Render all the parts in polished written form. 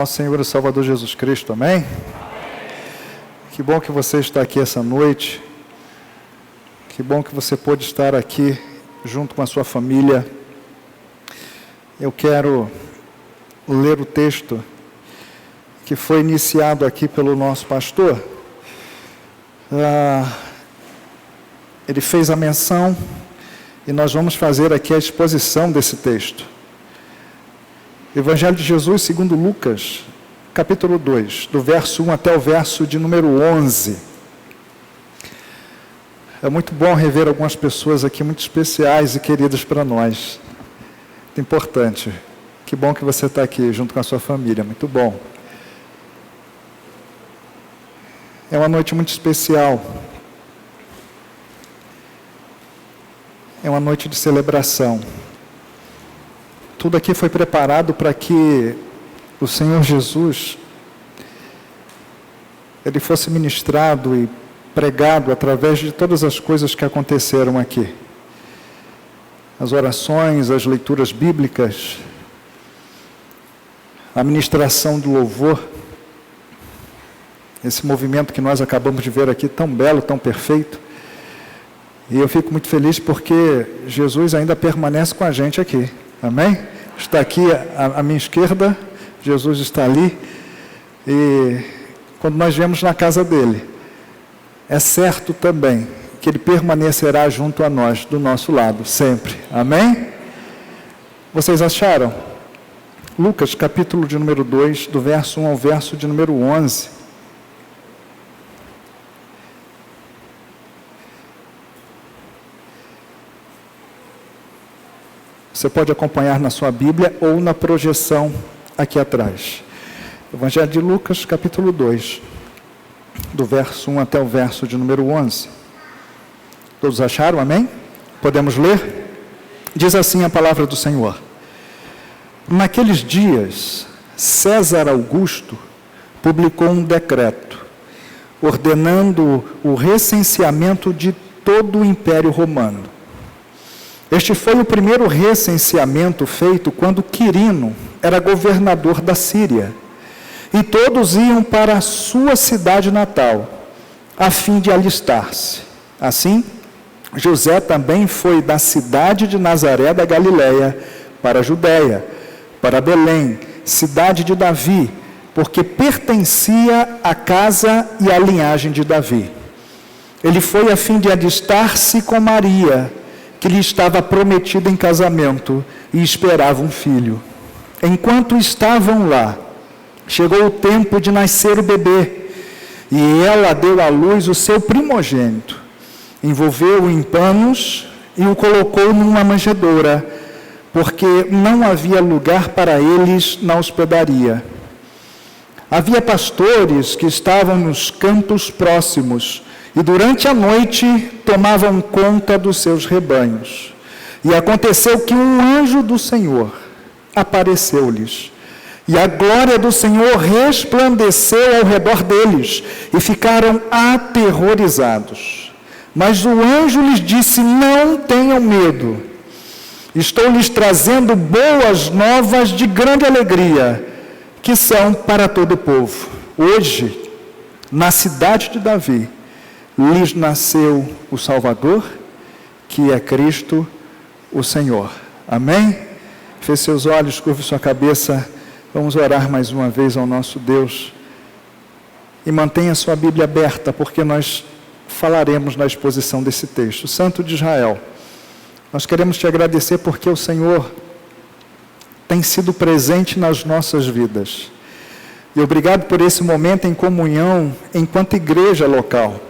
Nosso Senhor e Salvador Jesus Cristo, amém? Que bom que você está aqui essa noite, que bom que você pôde estar aqui junto com a sua família. Eu quero ler o texto que foi iniciado aqui pelo nosso pastor. Ele fez a menção e nós vamos fazer aqui a exposição desse texto. Evangelho de Jesus segundo Lucas, capítulo 2, do verso 1 até o verso de número 11. É muito bom rever algumas pessoas aqui muito especiais e queridas para nós. Muito importante. Que bom que você está aqui junto com a sua família, muito bom. É uma noite muito especial. É uma noite de celebração. Tudo aqui foi preparado para que o Senhor Jesus, Ele fosse ministrado e pregado através de todas as coisas que aconteceram aqui. As orações, as leituras bíblicas, a ministração do louvor, esse movimento que nós acabamos de ver aqui, tão belo, tão perfeito. E eu fico muito feliz porque Jesus ainda permanece com a gente aqui. Amém? Está aqui à minha esquerda, Jesus está ali, e quando nós viemos na casa dele, é certo também que ele permanecerá junto a nós, do nosso lado, sempre. Amém? Vocês acharam? Lucas, capítulo de número 2, do verso 1 ao verso de número 11. Você pode acompanhar na sua Bíblia ou na projeção aqui atrás. Evangelho de Lucas, capítulo 2, do verso 1 até o verso de número 11. Todos acharam? Amém? Podemos ler? Diz assim a palavra do Senhor. Naqueles dias, César Augusto publicou um decreto, ordenando o recenseamento de todo o Império Romano. Este foi o primeiro recenseamento feito quando Quirino era governador da Síria. E todos iam para a sua cidade natal, a fim de alistar-se. Assim, José também foi da cidade de Nazaré da Galileia para a Judéia, para Belém, cidade de Davi, porque pertencia à casa e à linhagem de Davi. Ele foi a fim de alistar-se com Maria, que lhe estava prometida em casamento e esperava um filho. Enquanto estavam lá, chegou o tempo de nascer o bebê, e ela deu à luz o seu primogênito, envolveu-o em panos e o colocou numa manjedoura, porque não havia lugar para eles na hospedaria. Havia pastores que estavam nos campos próximos, e durante a noite tomavam conta dos seus rebanhos. E aconteceu que um anjo do Senhor apareceu-lhes, e a glória do Senhor resplandeceu ao redor deles, e ficaram aterrorizados. Mas o anjo lhes disse: não tenham medo, estou lhes trazendo boas novas de grande alegria, que são para todo o povo. Hoje, na cidade de Davi, lhes nasceu o Salvador, que é Cristo, o Senhor. Amém? Feche seus olhos, curve sua cabeça. Vamos orar mais uma vez ao nosso Deus. E mantenha sua Bíblia aberta, porque nós falaremos na exposição desse texto. Santo de Israel, nós queremos te agradecer porque o Senhor tem sido presente nas nossas vidas. E obrigado por esse momento em comunhão enquanto igreja local.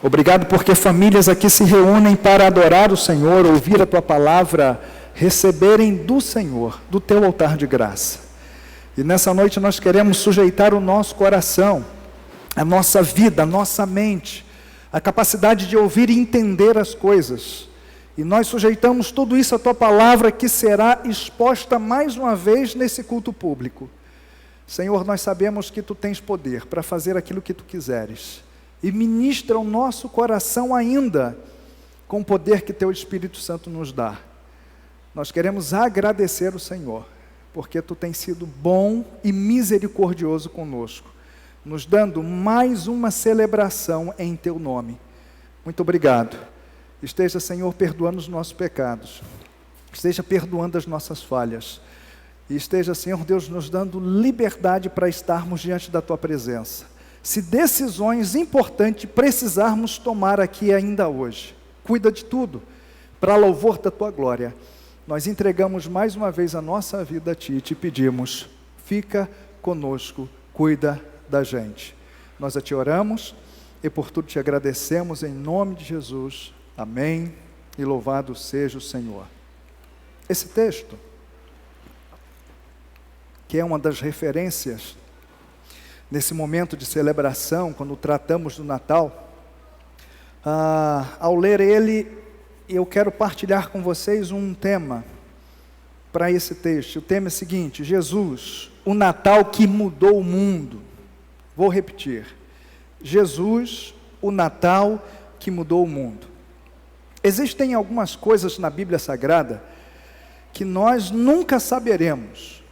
Obrigado porque famílias aqui se reúnem para adorar o Senhor, ouvir a Tua palavra, receberem do Senhor, do Teu altar de graça. E nessa noite nós queremos sujeitar o nosso coração, a nossa vida, a nossa mente, a capacidade de ouvir e entender as coisas. E nós sujeitamos tudo isso à Tua palavra, que será exposta mais uma vez nesse culto público. Senhor, nós sabemos que Tu tens poder para fazer aquilo que Tu quiseres. E ministra o nosso coração ainda com o poder que Teu Espírito Santo nos dá. Nós queremos agradecer o Senhor porque Tu tens sido bom e misericordioso conosco, nos dando mais uma celebração em Teu nome. Muito obrigado. Esteja, Senhor, perdoando os nossos pecados, esteja perdoando as nossas falhas, e esteja, Senhor Deus, nos dando liberdade para estarmos diante da Tua presença. Se decisões importantes precisarmos tomar aqui ainda hoje, cuida de tudo, para louvor da Tua glória. Nós entregamos mais uma vez a nossa vida a Ti e Te pedimos, fica conosco, cuida da gente. Nós a Te oramos e por tudo Te agradecemos em nome de Jesus. Amém e louvado seja o Senhor. Esse texto, que é uma das referências nesse momento de celebração, quando tratamos do Natal, ao ler ele, eu quero partilhar com vocês um tema para esse texto. O tema é o seguinte: Jesus, o Natal que mudou o mundo. Vou repetir: Jesus, o Natal que mudou o mundo. Existem algumas coisas na Bíblia Sagrada que nós nunca saberemos.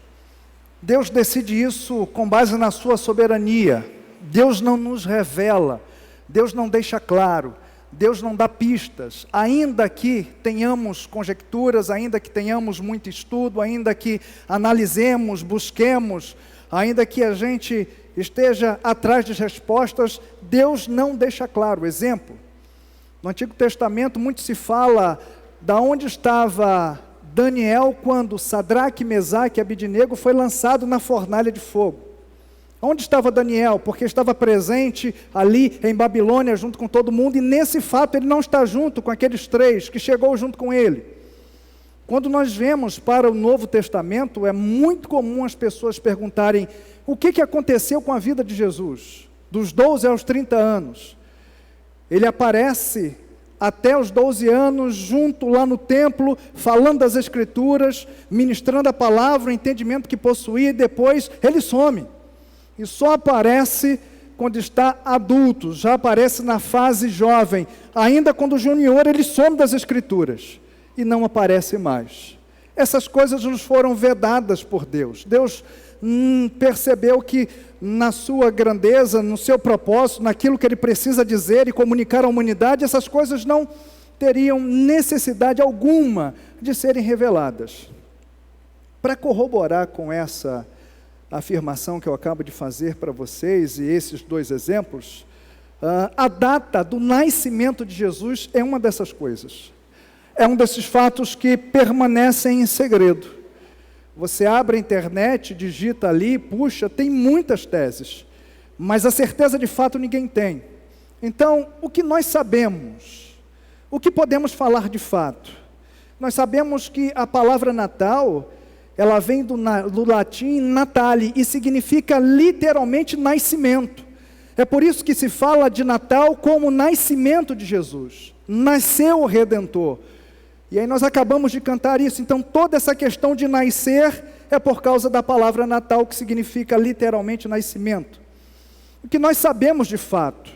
Deus decide isso com base na sua soberania. Deus não nos revela, Deus não deixa claro, Deus não dá pistas, ainda que tenhamos conjecturas, ainda que tenhamos muito estudo, ainda que analisemos, busquemos, ainda que a gente esteja atrás de respostas, Deus não deixa claro. Exemplo, no Antigo Testamento muito se fala da onde estava Daniel quando Sadraque, Mesaque e Abidnego foi lançado na fornalha de fogo. Onde estava Daniel? Porque estava presente ali em Babilônia junto com todo mundo, e nesse fato ele não está junto com aqueles 3 que chegou junto com ele. Quando nós vemos para o Novo Testamento, é muito comum as pessoas perguntarem o que aconteceu com a vida de Jesus, dos 12 aos 30 anos. Ele aparece até os 12 anos, junto lá no templo, falando das Escrituras, ministrando a palavra, o entendimento que possuía, e depois ele some. E só aparece quando está adulto, já aparece na fase jovem. Ainda quando junior, ele some das Escrituras e não aparece mais. Essas coisas nos foram vedadas por Deus. Deus percebeu que na sua grandeza, no seu propósito, naquilo que Ele precisa dizer e comunicar à humanidade, essas coisas não teriam necessidade alguma de serem reveladas. Para corroborar com essa afirmação que eu acabo de fazer para vocês, e esses 2 exemplos, a data do nascimento de Jesus é uma dessas coisas. É um desses fatos que permanecem em segredo. Você abre a internet, digita ali, puxa, tem muitas teses, mas a certeza de fato ninguém tem. Então, o que nós sabemos? O que podemos falar de fato? Nós sabemos que a palavra Natal, ela vem do latim natale, e significa literalmente nascimento. É por isso que se fala de Natal como nascimento de Jesus. Nasceu o Redentor. E aí nós acabamos de cantar isso. Então toda essa questão de nascer é por causa da palavra Natal, que significa literalmente nascimento. O que nós sabemos de fato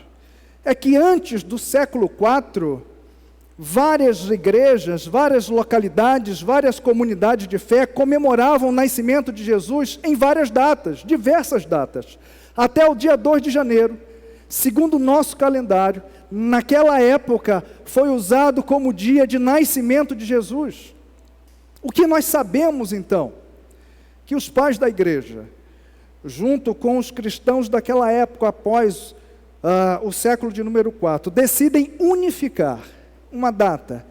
é que antes do século IV, várias igrejas, várias localidades, várias comunidades de fé comemoravam o nascimento de Jesus em várias datas, diversas datas, até o dia 2 de janeiro, segundo o nosso calendário. Naquela época foi usado como dia de nascimento de Jesus. O que nós sabemos então? Que os pais da igreja, junto com os cristãos daquela época, após o século de número 4, decidem unificar uma data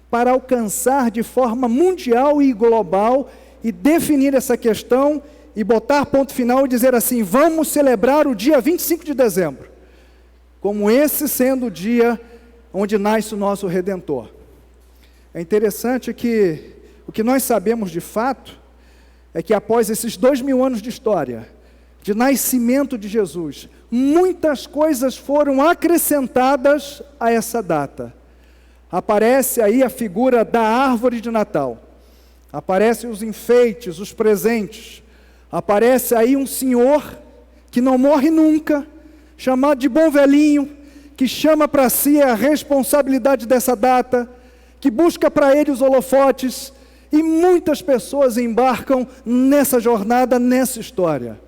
para alcançar de forma mundial e global e definir essa questão e botar ponto final e dizer assim: vamos celebrar o dia 25 de dezembro, como esse sendo o dia onde nasce o nosso Redentor. É interessante que o que nós sabemos de fato é que após esses 2000 anos de história, de nascimento de Jesus, muitas coisas foram acrescentadas a essa data. Aparece aí a figura da árvore de Natal, aparecem os enfeites, os presentes, aparece aí um senhor que não morre nunca, chamado de bom velhinho, que chama para si a responsabilidade dessa data, que busca para ele os holofotes, E muitas pessoas embarcam nessa jornada, nessa história,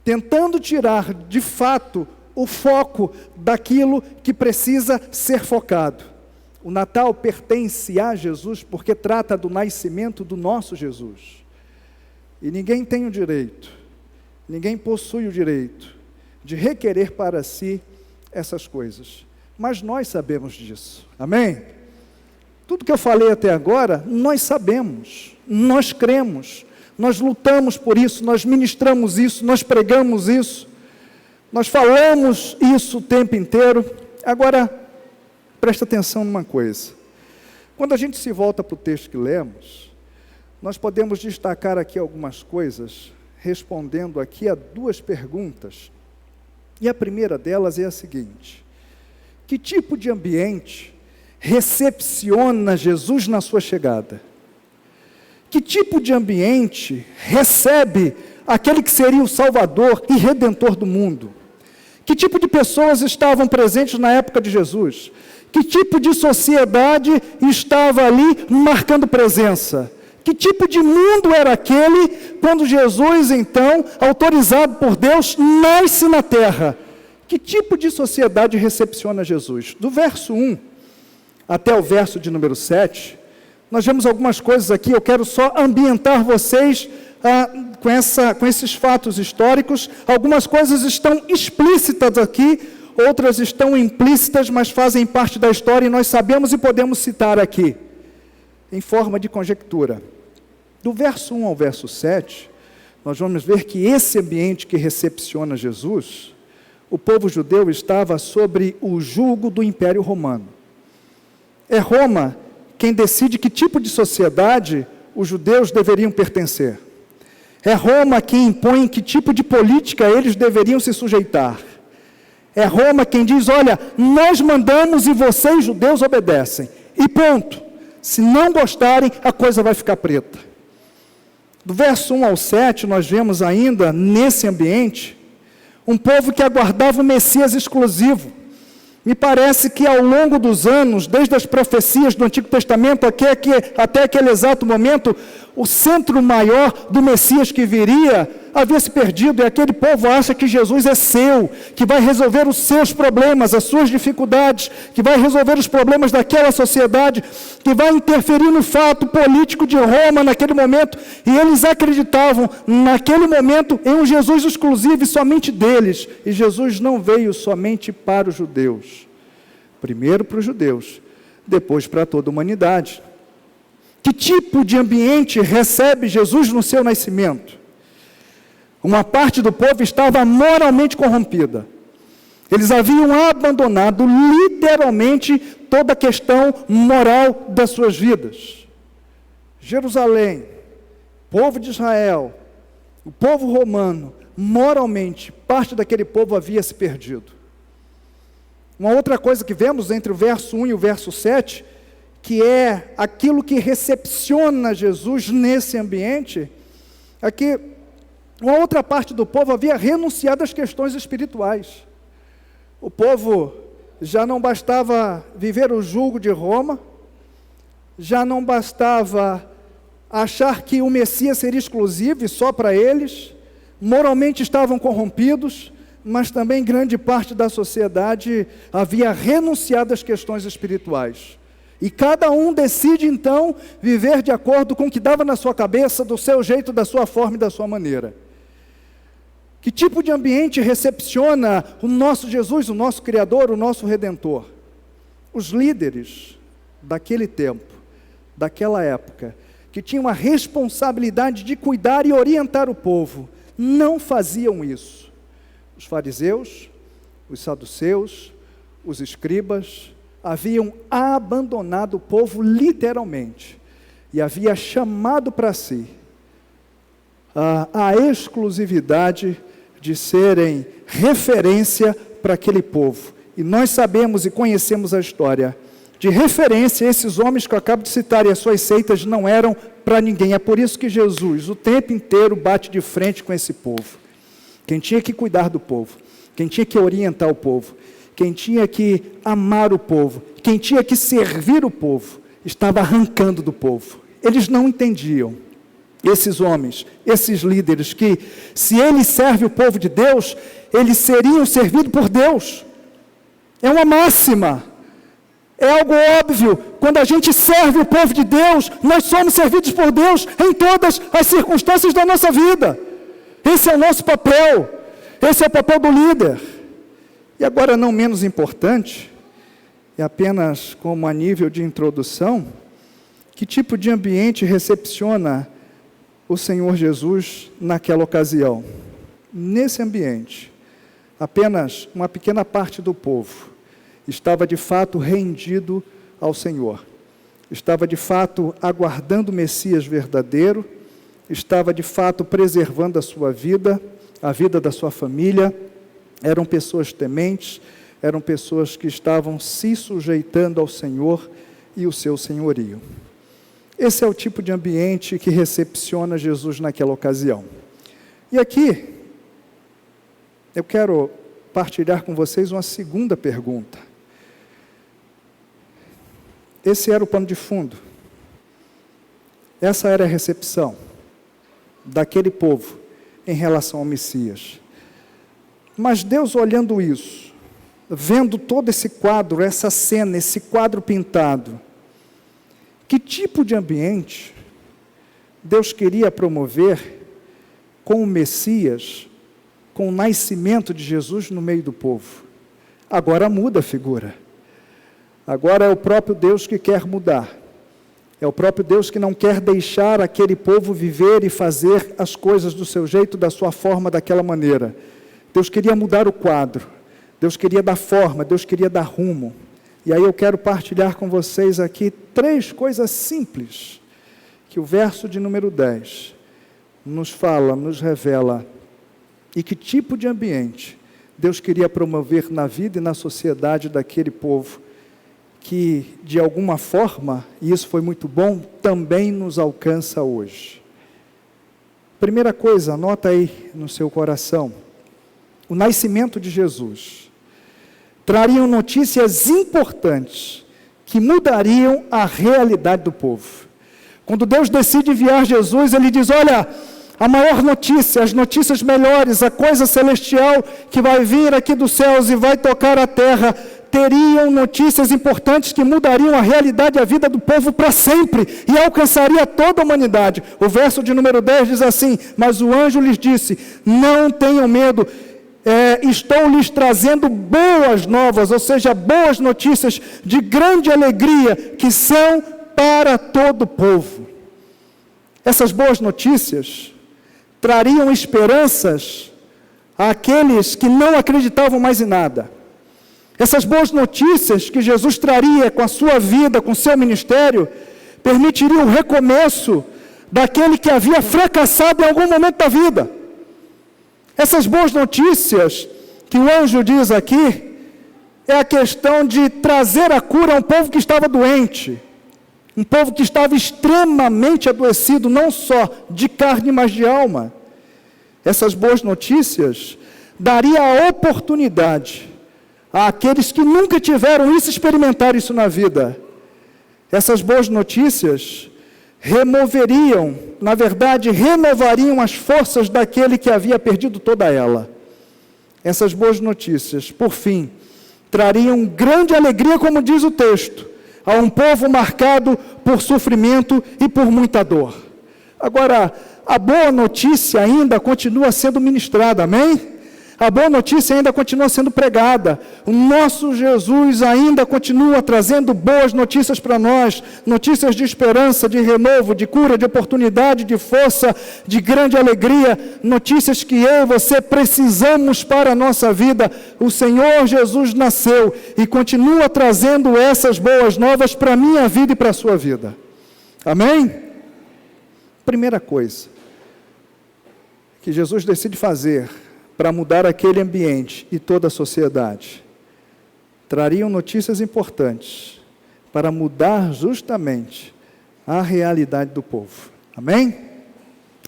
tentando tirar, de fato, o foco daquilo que precisa ser focado. O Natal pertence a Jesus porque trata do nascimento do nosso Jesus. E ninguém tem o direito, ninguém possui o direito de requerer para si essas coisas. Mas nós sabemos disso. Amém? Tudo que eu falei até agora, nós sabemos, nós cremos, nós lutamos por isso, nós ministramos isso, nós pregamos isso, nós falamos isso o tempo inteiro. Agora, presta atenção numa coisa. Quando a gente se volta para o texto que lemos, nós podemos destacar aqui algumas coisas, respondendo aqui a duas perguntas. E a primeira delas é a seguinte: que tipo de ambiente recepciona Jesus na sua chegada? Que tipo de ambiente recebe aquele que seria o Salvador e Redentor do mundo? Que tipo de pessoas estavam presentes na época de Jesus? Que tipo de sociedade estava ali marcando presença? Que tipo de mundo era aquele quando Jesus, então, autorizado por Deus, nasce na terra? Que tipo de sociedade recepciona Jesus? Do verso 1 até o verso de número 7, nós vemos algumas coisas aqui. Eu quero só ambientar vocês com esses fatos históricos. Algumas coisas estão explícitas aqui, outras estão implícitas, mas fazem parte da história e nós sabemos e podemos citar aqui, em forma de conjectura. Do verso 1 ao verso 7, nós vamos ver que esse ambiente que recepciona Jesus, o povo judeu estava sobre o jugo do Império Romano. É Roma quem decide que tipo de sociedade os judeus deveriam pertencer. É Roma quem impõe que tipo de política eles deveriam se sujeitar. É Roma quem diz: olha, nós mandamos e vocês, judeus, obedecem. E ponto. Se não gostarem, a coisa vai ficar preta. Do verso 1 ao 7, nós vemos ainda, nesse ambiente, um povo que aguardava o Messias exclusivo. Me parece que ao longo dos anos, desde as profecias do Antigo Testamento até aquele exato momento, o centro maior do Messias que viria havia se perdido, e aquele povo acha que Jesus é seu, que vai resolver os seus problemas, as suas dificuldades, que vai resolver os problemas daquela sociedade, que vai interferir no fato político de Roma naquele momento, e eles acreditavam naquele momento em um Jesus exclusivo e somente deles, e Jesus não veio somente para os judeus, primeiro para os judeus, depois para toda a humanidade. Que tipo de ambiente recebe Jesus no seu nascimento? Uma parte do povo estava moralmente corrompida. Eles haviam abandonado literalmente toda a questão moral das suas vidas. Jerusalém, povo de Israel, o povo romano, moralmente, parte daquele povo havia se perdido. Uma outra coisa que vemos entre o verso 1 e o verso 7, que é aquilo que recepciona Jesus nesse ambiente, é que uma outra parte do povo havia renunciado às questões espirituais. O povo já não bastava viver o jugo de Roma, já não bastava achar que o Messias seria exclusivo e só para eles, moralmente estavam corrompidos, mas também grande parte da sociedade havia renunciado às questões espirituais. E cada um decide então viver de acordo com o que dava na sua cabeça, do seu jeito, da sua forma e da sua maneira. Que tipo de ambiente recepciona o nosso Jesus, o nosso Criador, o nosso Redentor? Os líderes daquele tempo, daquela época, que tinham a responsabilidade de cuidar e orientar o povo, não faziam isso. Os fariseus, os saduceus, os escribas, haviam abandonado o povo literalmente, e havia chamado para si a exclusividade de serem referência para aquele povo. E nós sabemos e conhecemos a história. De referência, esses homens que eu acabo de citar e as suas seitas não eram para ninguém. É por isso que Jesus, o tempo inteiro, bate de frente com esse povo. Quem tinha que cuidar do povo, quem tinha que orientar o povo, quem tinha que amar o povo, quem tinha que servir o povo, estava arrancando do povo. Eles não entendiam, esses homens, esses líderes, que se eles servem o povo de Deus, eles seriam servidos por Deus. É uma máxima, é algo óbvio. Quando a gente serve o povo de Deus, nós somos servidos por Deus em todas as circunstâncias da nossa vida. Esse é o nosso papel, esse é o papel do líder. E agora, não menos importante, e apenas como a nível de introdução, que tipo de ambiente recepciona o Senhor Jesus naquela ocasião? Nesse ambiente, apenas uma pequena parte do povo estava de fato rendido ao Senhor, estava de fato aguardando o Messias verdadeiro, estava de fato preservando a sua vida, a vida da sua família. Eram pessoas tementes, eram pessoas que estavam se sujeitando ao Senhor e o seu senhorio. Esse é o tipo de ambiente que recepciona Jesus naquela ocasião. E aqui, eu quero partilhar com vocês uma segunda pergunta. Esse era o pano de fundo. Essa era a recepção daquele povo em relação ao Messias. Mas Deus, olhando isso, vendo todo esse quadro, essa cena, esse quadro pintado, que tipo de ambiente Deus queria promover com o Messias, com o nascimento de Jesus no meio do povo? Agora muda a figura. Agora é o próprio Deus que quer mudar. É o próprio Deus que não quer deixar aquele povo viver e fazer as coisas do seu jeito, da sua forma, daquela maneira. Deus queria mudar o quadro. Deus queria dar forma, Deus queria dar rumo. E aí eu quero partilhar com vocês aqui 3 coisas simples que o verso de número 10 nos fala, nos revela, e que tipo de ambiente Deus queria promover na vida e na sociedade daquele povo, que de alguma forma, e isso foi muito bom, também nos alcança hoje. Primeira coisa, anota aí no seu coração: o nascimento de Jesus trariam notícias importantes que mudariam a realidade do povo. Quando Deus decide enviar Jesus, Ele diz: olha, a maior notícia, as notícias melhores, a coisa celestial que vai vir aqui dos céus e vai tocar a terra, teriam notícias importantes que mudariam a realidade e a vida do povo para sempre, e alcançaria toda a humanidade. O verso de número 10 diz assim: mas o anjo lhes disse: não tenham medo, estou lhes trazendo boas novas, ou seja, boas notícias de grande alegria, que são para todo o povo. Essas boas notícias trariam esperanças àqueles que não acreditavam mais em nada. Essas boas notícias que Jesus traria com a sua vida, com o seu ministério, permitiriam o recomeço daquele que havia fracassado em algum momento da vida. Essas boas notícias que o anjo diz aqui, é a questão de trazer a cura a um povo que estava doente, um povo que estava extremamente adoecido, não só de carne, mas de alma. Essas boas notícias daria a oportunidade àqueles que nunca tiveram isso, experimentar isso na vida. Essas boas notícias removeriam, na verdade, renovariam as forças daquele que havia perdido toda ela. Essas boas notícias, por fim, trariam grande alegria, como diz o texto, a um povo marcado por sofrimento e por muita dor. Agora, a boa notícia ainda continua sendo ministrada, amém? A boa notícia ainda continua sendo pregada. O nosso Jesus ainda continua trazendo boas notícias para nós, notícias de esperança, de renovo, de cura, de oportunidade, de força, de grande alegria, notícias que eu e você precisamos para a nossa vida. O Senhor Jesus nasceu e continua trazendo essas boas novas para a minha vida e para a sua vida. Amém? Primeira coisa que Jesus decide fazer para mudar aquele ambiente e toda a sociedade, trariam notícias importantes para mudar justamente a realidade do povo. Amém?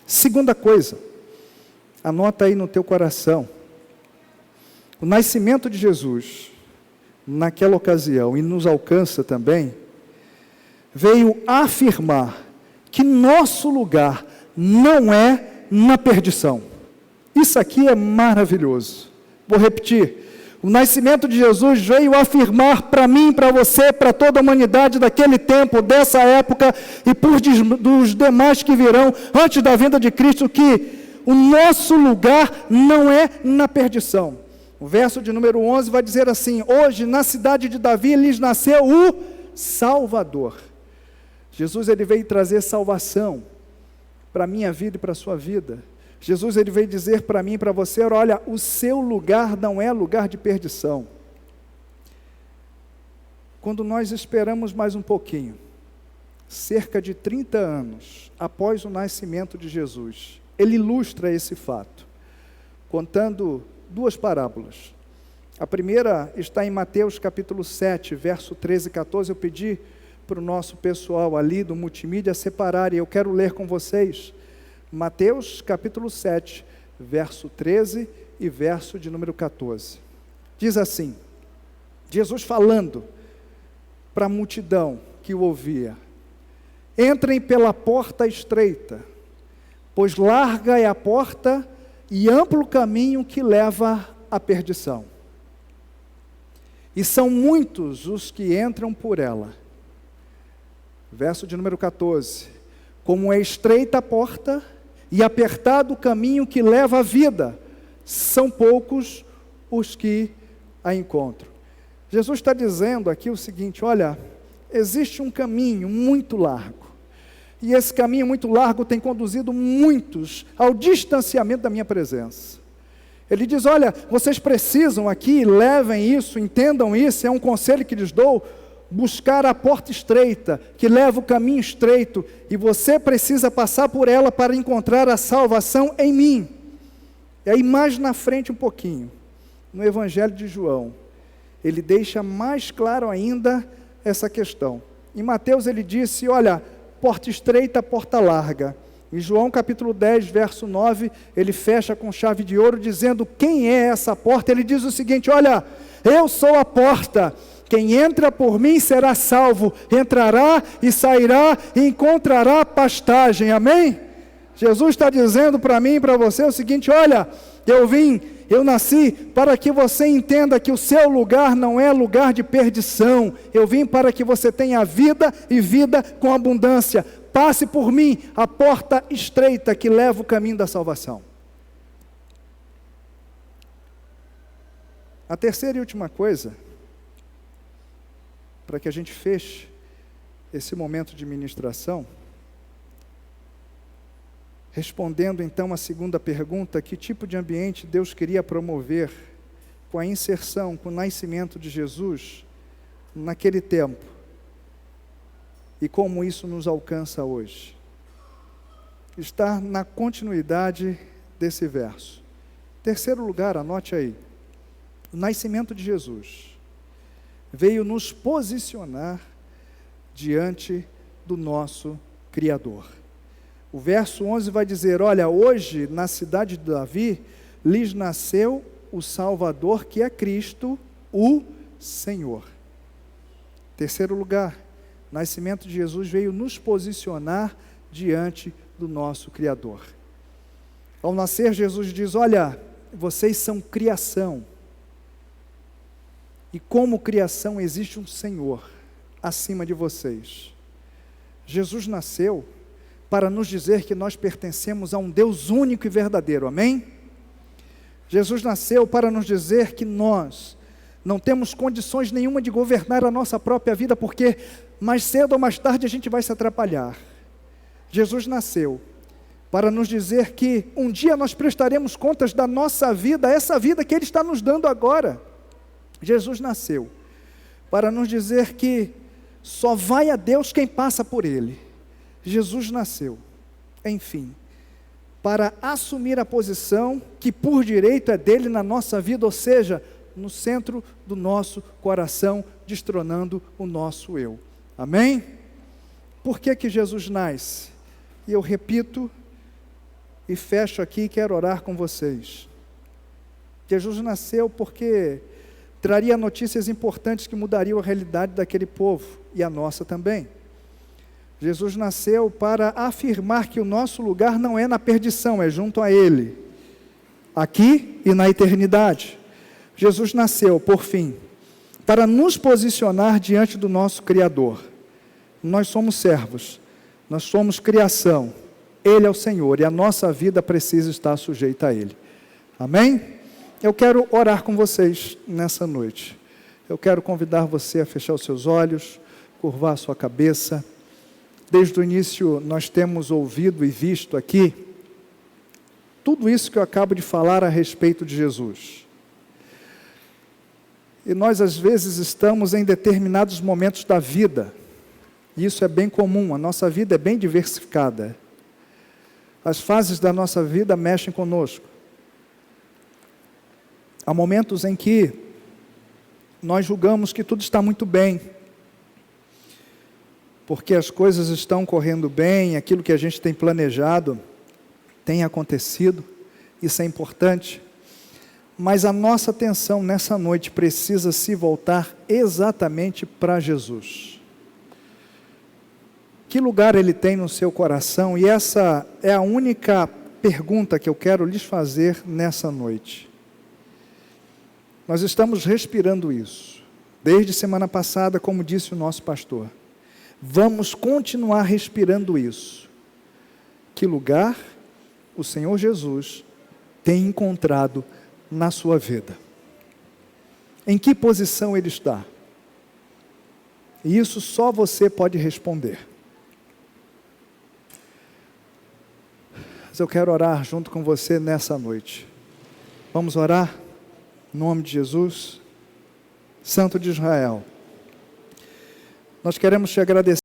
Segunda coisa, anota aí no teu coração: o nascimento de Jesus, naquela ocasião, e nos alcança também, veio afirmar que nosso lugar não é na perdição. Isso aqui é maravilhoso. Vou repetir. O nascimento de Jesus veio afirmar para mim, para você, para toda a humanidade daquele tempo, dessa época e dos demais que virão antes da vinda de Cristo, que o nosso lugar não é na perdição. O verso de número 11 vai dizer assim: hoje na cidade de Davi lhes nasceu o Salvador. Jesus, ele veio trazer salvação para a minha vida e para a sua vida. Jesus, ele veio dizer para mim e para você: olha, o seu lugar não é lugar de perdição. Quando nós esperamos mais um pouquinho, cerca de 30 anos após o nascimento de Jesus, ele ilustra esse fato, contando duas parábolas. A primeira está em Mateus capítulo 7, verso 13 e 14. Eu pedi para o nosso pessoal ali do multimídia separar, e eu quero ler com vocês. Mateus capítulo 7, verso 13 e verso de número 14. Diz assim, Jesus falando para a multidão que o ouvia: entrem pela porta estreita, pois larga é a porta e amplo o caminho que leva à perdição. E são muitos os que entram por ela. Verso de número 14. Como é estreita a porta e apertado o caminho que leva à vida, são poucos os que a encontram. Jesus está dizendo aqui o seguinte: olha, existe um caminho muito largo, e esse caminho muito largo tem conduzido muitos ao distanciamento da minha presença. Ele diz: olha, vocês precisam aqui, levem isso, entendam isso, é um conselho que lhes dou, buscar a porta estreita, que leva o caminho estreito, e você precisa passar por ela para encontrar a salvação em mim. E aí mais na frente um pouquinho, no Evangelho de João, ele deixa mais claro ainda essa questão. Em Mateus ele disse: olha, porta estreita, porta larga. Em João capítulo 10, verso 9, ele fecha com chave de ouro, dizendo quem é essa porta. Ele diz o seguinte: olha, eu sou a porta, quem entra por mim será salvo, entrará e sairá e encontrará pastagem, amém? Jesus está dizendo para mim e para você o seguinte: olha, eu nasci para que você entenda que o seu lugar não é lugar de perdição. Eu vim para que você tenha vida e vida com abundância. Passe por mim, a porta estreita que leva o caminho da salvação. A terceira e última coisa, para que a gente feche esse momento de ministração, respondendo então a segunda pergunta: que tipo de ambiente Deus queria promover com a inserção, com o nascimento de Jesus naquele tempo, e como isso nos alcança hoje? Está na continuidade desse verso. Terceiro lugar, anote aí: o nascimento de Jesus veio nos posicionar diante do nosso Criador. O verso 11 vai dizer: olha, hoje na cidade de Davi lhes nasceu o Salvador, que é Cristo, o Senhor. Terceiro lugar, o nascimento de Jesus veio nos posicionar diante do nosso Criador. Ao nascer, Jesus diz: olha, vocês são criação, e como criação existe um Senhor acima de vocês. Jesus nasceu para nos dizer que nós pertencemos a um Deus único e verdadeiro, amém? Jesus nasceu para nos dizer que nós não temos condições nenhuma de governar a nossa própria vida, porque mais cedo ou mais tarde a gente vai se atrapalhar. Jesus nasceu para nos dizer que um dia nós prestaremos contas da nossa vida, essa vida que Ele está nos dando agora. Jesus nasceu para nos dizer que só vai a Deus quem passa por Ele. Jesus nasceu, enfim, para assumir a posição que por direito é dele na nossa vida, ou seja, no centro do nosso coração, destronando o nosso eu. Amém? Por que Jesus nasce? E eu repito e fecho aqui e quero orar com vocês. Jesus nasceu porque traria notícias importantes que mudariam a realidade daquele povo e a nossa também. Jesus nasceu para afirmar que o nosso lugar não é na perdição, é junto a Ele, aqui e na eternidade. Jesus nasceu, por fim, para nos posicionar diante do nosso Criador. Nós somos servos, nós somos criação, Ele é o Senhor e a nossa vida precisa estar sujeita a Ele. Amém? Eu quero orar com vocês nessa noite. Eu quero convidar você a fechar os seus olhos, curvar a sua cabeça. Desde o início nós temos ouvido e visto aqui tudo isso que eu acabo de falar a respeito de Jesus. E nós às vezes estamos em determinados momentos da vida, e isso é bem comum, a nossa vida é bem diversificada. As fases da nossa vida mexem conosco. Há momentos em que nós julgamos que tudo está muito bem, porque as coisas estão correndo bem, aquilo que a gente tem planejado tem acontecido, isso é importante, mas a nossa atenção nessa noite precisa se voltar exatamente para Jesus. Que lugar Ele tem no seu coração? E essa é a única pergunta que eu quero lhes fazer nessa noite. Nós estamos respirando isso, desde semana passada, como disse o nosso pastor. Vamos continuar respirando isso. Que lugar o Senhor Jesus tem encontrado na sua vida? Em que posição Ele está? E isso só você pode responder. Mas eu quero orar junto com você nessa noite. Vamos orar? Em nome de Jesus, Santo de Israel, nós queremos te agradecer.